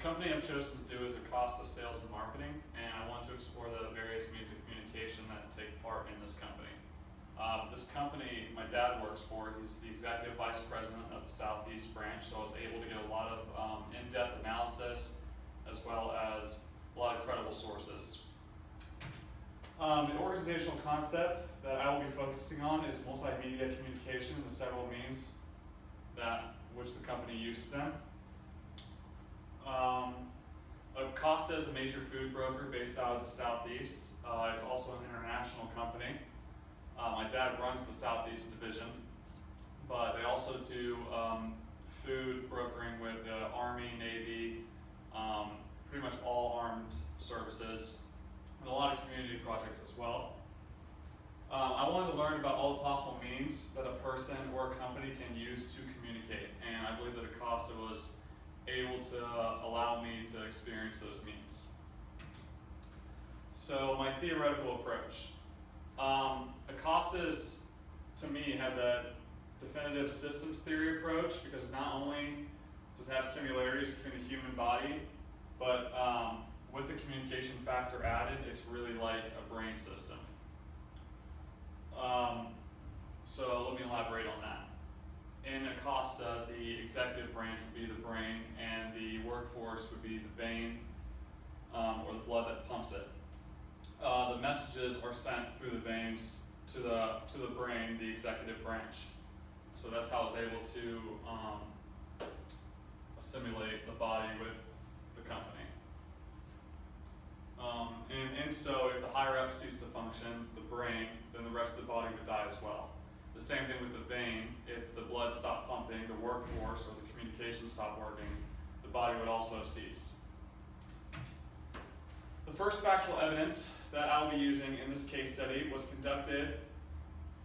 company I've chosen to do is Acosta Sales and Marketing, and I want to explore the various means of communication that take part in this company. This company my dad works for, he's the executive vice president of the Southeast branch, so I was able to get a lot of in-depth analysis as well as a lot of credible sources. The organizational concept that I will be focusing on is multimedia communication and the several means which the company uses them. Acosta is a major food broker based out of the Southeast. It's also an international company. My dad runs the Southeast division, but they also do food brokering with the Army, Navy, pretty much all armed services, and a lot of community projects as well. I wanted to learn about all the possible means that a person or a company can use to communicate, and I believe that Acosta was able to allow me to experience those means. So my theoretical approach. Acosta's, to me, has a definitive systems theory approach because not only does it have similarities between the human body, but with the communication factor added, it's really like a brain system. So let me elaborate on that. In Acosta, the executive branch would be the brain, and the workforce would be the vein or the blood that pumps it. The messages are sent through the veins to the brain, the executive branch. So that's how I was able to assimilate the body with the company. And so if the higher up ceased to function, the brain, then the rest of the body would die as well. The same thing with the vein. If the blood stopped pumping, the workforce or the communication stopped working, the body would also cease. The first factual evidence that I'll be using in this case study was conducted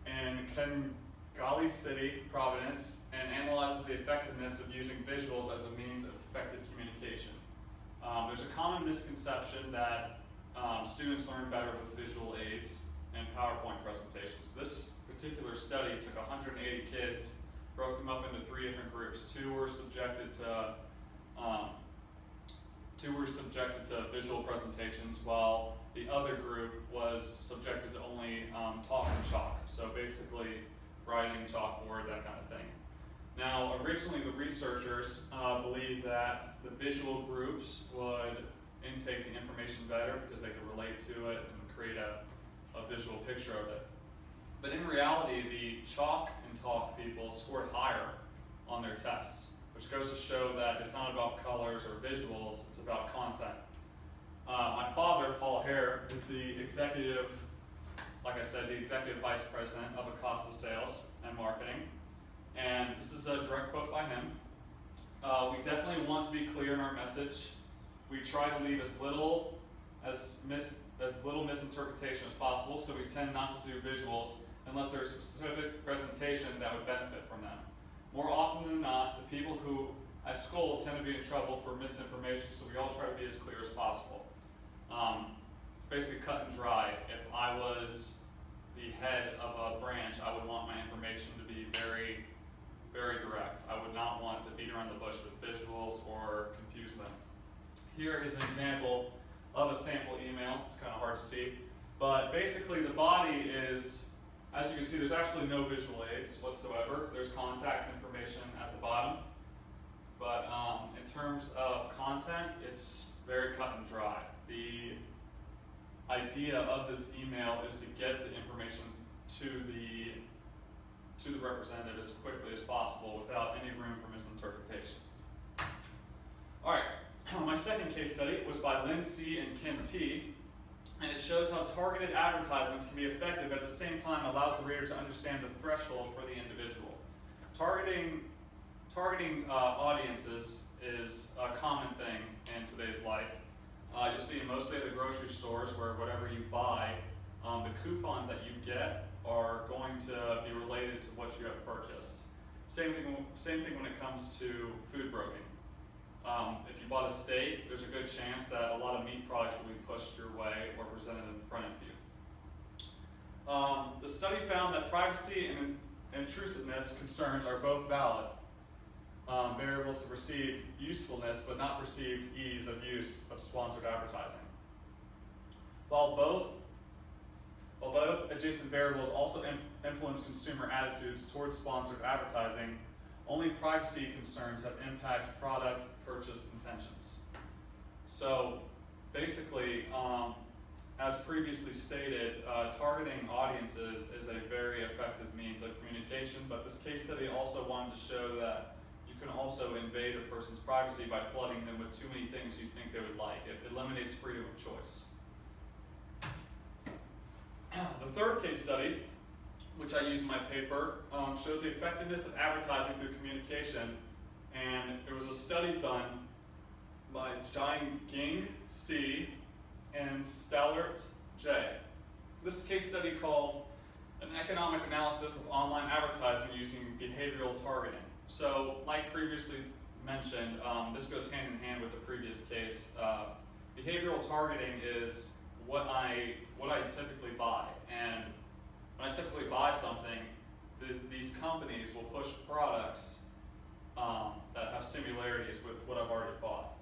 in Kengali City, Providence, and analyzes the effectiveness of using visuals as a means of effective communication. There's a common misconception that students learn better with visual aids and PowerPoint presentations. This particular study took 180 kids, broke them up into 3 different groups. Two were subjected to visual presentations, while the other group was subjected to only talk and chalk. So basically, writing, chalkboard, that kind of thing. Now, originally the researchers believed that the visual groups would intake the information better because they could relate to it and create a visual picture of it. But in reality, the chalk and talk people scored higher on their tests, which goes to show that it's not about colors or visuals, it's about content. My father, Paul Hare, is the executive, like I said, the executive vice president of Acosta Sales and Marketing. And this is a direct quote by him. We definitely want to be clear in our message. We try to leave as little misinterpretation as possible, so we tend not to do visuals unless there's a specific presentation that would benefit from them. More often than not, the people who at school tend to be in trouble for misinformation, so we all try to be as clear as possible. It's basically cut and dry. If I was the head of a branch, I would want my information to be very, very direct. I would not want to beat around the bush with visuals or confuse them. Here is an example of a sample email. It's kind of hard to see, but basically the body is, as you can see, there's absolutely no visual aids whatsoever. There's contacts information at the bottom, but in terms of content, it's very cut and dry. The idea of this email is to get the information to the representative as quickly as possible without any room for misinterpretation. All right, my second case study was by Lynn C. and Kim T., and it shows how targeted advertisements can be effective at the same time allows the reader to understand the threshold for the individual. Targeting audiences is a common thing in today's life. You'll see mostly at the grocery stores where whatever you buy, the coupons that you get are going to be related to what you have purchased. Same thing when it comes to food broking. If you bought a steak, there's a good chance that a lot of meat products will be pushed your way or presented in front of you. The study found that privacy and intrusiveness concerns are both valid. variables to perceive usefulness but not perceived ease of use of sponsored advertising. While both adjacent variables also influence consumer attitudes towards sponsored advertising, only privacy concerns have impacted product purchase intentions. So basically, as previously stated, targeting audiences is a very effective means of communication, but this case study also wanted to show that you can also invade a person's privacy by flooding them with too many things you think they would like. It eliminates freedom of choice. The third case study, which I use in my paper, shows the effectiveness of advertising through communication, and it was a study done by Jiang C. and Stellert J. This case study called an economic analysis of online advertising using behavioral targeting. So, like previously mentioned, this goes hand in hand with the previous case. Behavioral targeting is what I typically buy, and when I typically buy something, these companies will push products that have similarities with what I've already bought.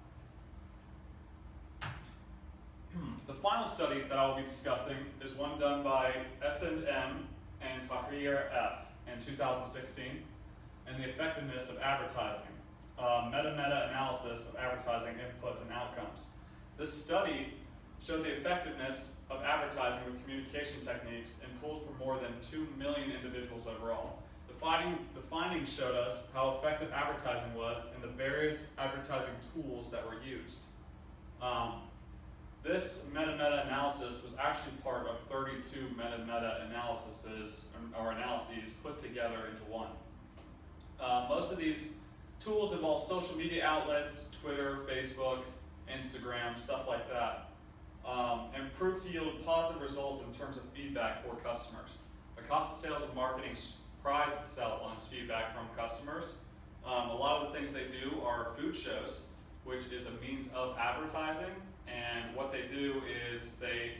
The final study that I'll be discussing is one done by S&M and Tahir F. in 2016, and the effectiveness of advertising, meta-analysis of advertising inputs and outcomes. This study showed the effectiveness of advertising with communication techniques and pulled from more than 2 million individuals overall. The findings showed us how effective advertising was and the various advertising tools that were used. This meta-analysis was actually part of 32 meta-analyses or analyses put together into one. Most of these tools involve social media outlets, Twitter, Facebook, Instagram, stuff like that, and proved to yield positive results in terms of feedback for customers. Acosta Sales and Marketing prides itself on its feedback from customers. A lot of the things they do are food shows, which is a means of advertising, and what they do is they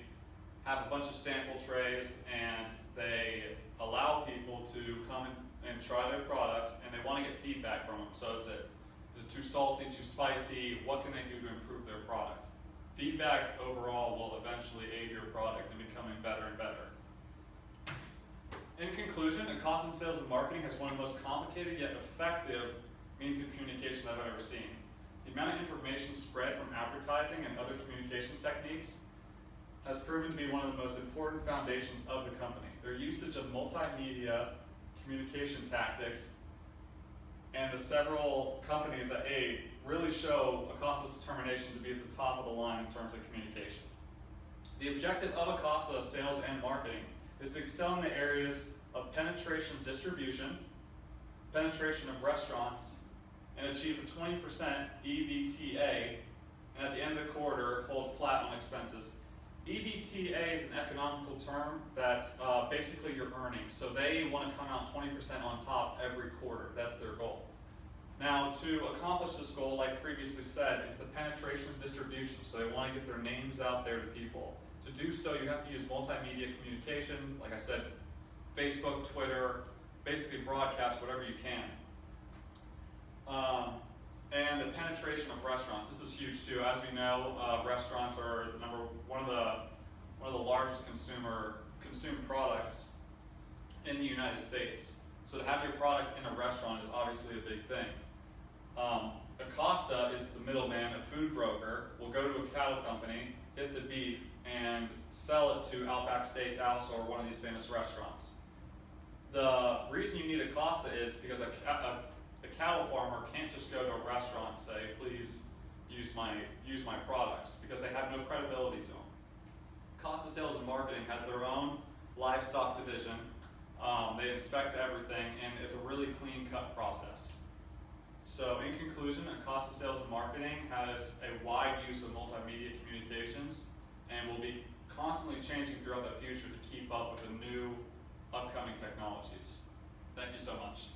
have a bunch of sample trays and they allow people to come and try their products, and they want to get feedback from them. So is it too salty, too spicy? What can they do to improve their product? Feedback overall will eventually aid your product in becoming better and better. In conclusion, Acosta Sales and Marketing has one of the most complicated yet effective means of communication I've ever seen. The amount of information spread from advertising and other communication techniques has proven to be one of the most important foundations of the company. Their usage of multimedia communication tactics and the several companies that aid really show Acosta's determination to be at the top of the line in terms of communication. The objective of Acosta Sales and Marketing is to excel in the areas of penetration of distribution, penetration of restaurants, and achieve a 20% EBITDA, and at the end of the quarter, hold flat on expenses. EBITDA is an economical term that's basically your earnings. So they want to come out 20% on top every quarter. That's their goal. Now, to accomplish this goal, like previously said, it's the penetration of distribution. So they want to get their names out there to people. To do so, you have to use multimedia communication, like I said, Facebook, Twitter, basically broadcast whatever you can. And the penetration of restaurants. This is huge too. As we know, restaurants are one of the largest consumed products in the United States. So to have your product in a restaurant is obviously a big thing. Acosta is the middleman, a food broker, will go to a cattle company, get the beef, and sell it to Outback Steakhouse or one of these famous restaurants. The reason you need Acosta is because a cattle farmer can't just go to a restaurant and say, please use my products, because they have no credibility to them. Acosta Sales and Marketing has their own livestock division. They inspect everything, and it's a really clean-cut process. So in conclusion, Acosta Sales and Marketing has a wide use of multimedia communications and will be constantly changing throughout the future to keep up with the new upcoming technologies. Thank you so much.